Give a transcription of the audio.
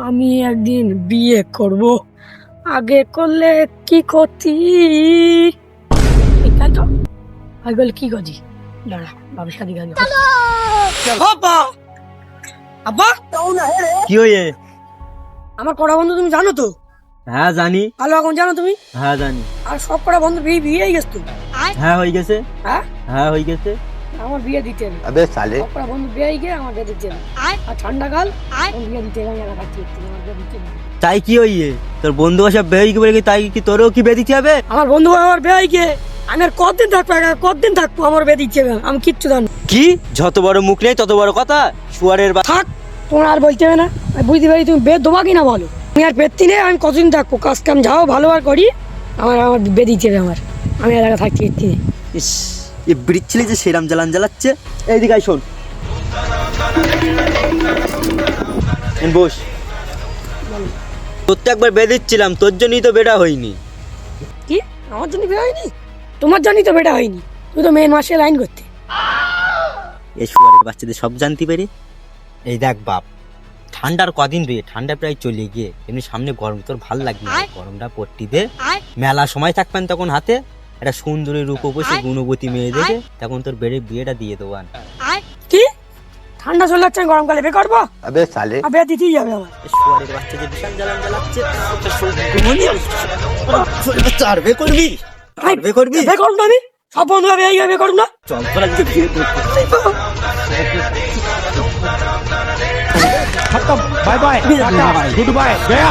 আমি একদিন বিয়ে করব, আগে করলে কি ক্ষতি? তাই তো আগে করলে কি ক্ষতি? দাঁড়া, বাবার সাথে গেল। আব্বা আব্বা, কি হয়ে? আমার কড়া বন্ধু তুমি জানো তো? হ্যাঁ জানি। ভালো এখন জানো তুমি? হ্যাঁ জানি। আর সব কড়া বন্ধু বিয়ে বিয়ে হয়ে গেছে তো? হ্যাঁ হয়ে গেছে। হ্যাঁ হ্যাঁ হয়ে গেছে। আমার বিয়ে দিতে হবে। अबे साले সব কড়া বন্ধু বিয়ে হয়ে গিয়ে আমার বিয়ে দিতে হবে। আর ঠান্ডাকাল বিয়ে দিতে হবে, আমি একা থাকতে হচ্ছে আমার বিয়ে দিতে হবে। তাই কি হইয়ে? তোর বন্ধু সব বেরিয়ে কি বলে কি, তাই কি তোরও কি বেদিতে হবে? আমার বন্ধু আমার বিয়ে হয়ে গিয়ে আমি আর কতদিন থাকবো, একা কতদিন থাকবো? আমার বিয়ে দিচ্ছে হবে, আমি কিচ্ছু জানি না। কি যত বড় মুখ নেই তত বড় কথা, শুয়ারের থাক, তোমার আর বলতে হবে না। আমি বুঝতে পারি তুমি বেদ দেবা কিনা বলো। আমি আর পেত্তি নেই, আমি কতদিন থাকবো? কাজ কাম যাও ভালো আর করি, আমার আমার বেদ দিচ্ছে হবে আমার। আমি এলাকা থাকতে পেত্তি নেই। ইস, এই ব্রিজ ছেলে যে সেরাম জ্বালান জ্বালাচ্ছে। এইদিকে আয়, শোন বস। তোর তো একবার বেঁধেছিলাম, তোর জন্যই তো বেটা হয়নি। কি আমার জন্য বিয়ে হয়নি? তোমার জন্যই তো বেটা হয়নি। তুই তো মেন মাসে লাইন করতে। এই শুয়ারের বাচ্চাদের সব জানতে পারে। এই দেখ বাপ, ঠান্ডার কদিন রে, ঠান্ডা প্রায় চলে গিয়ে, এমনি সামনে গরম, তোর ভাল লাগবে না? গরমটা পট্টি দে, মেলা সময় থাকবেন তখন হাতে একটা সুন্দরী রূপবতী গুণবতী মেয়ে দেখে, তখন তোর বিয়েটা দিয়ে দেবো। কি ঠান্ডা চলে যাচ্ছে, আমি গরমকালে বিয়ে করবো? अबे साले আর বিয়ে দিতেই যাবে আমার। শুয়ারের বাচ্চা যে বিশাল জ্বালান জ্বালাচ্ছে, আর বিয়ে করবি? আর বিয়ে করবি? বিয়ে করুন না, আমি সব বন্ধুরা বিয়ে হয়ে বিয়ে করুন না। চল তোরা আজকে বিয়ে করবি। खत्म बाय बाय गुड बाय गया।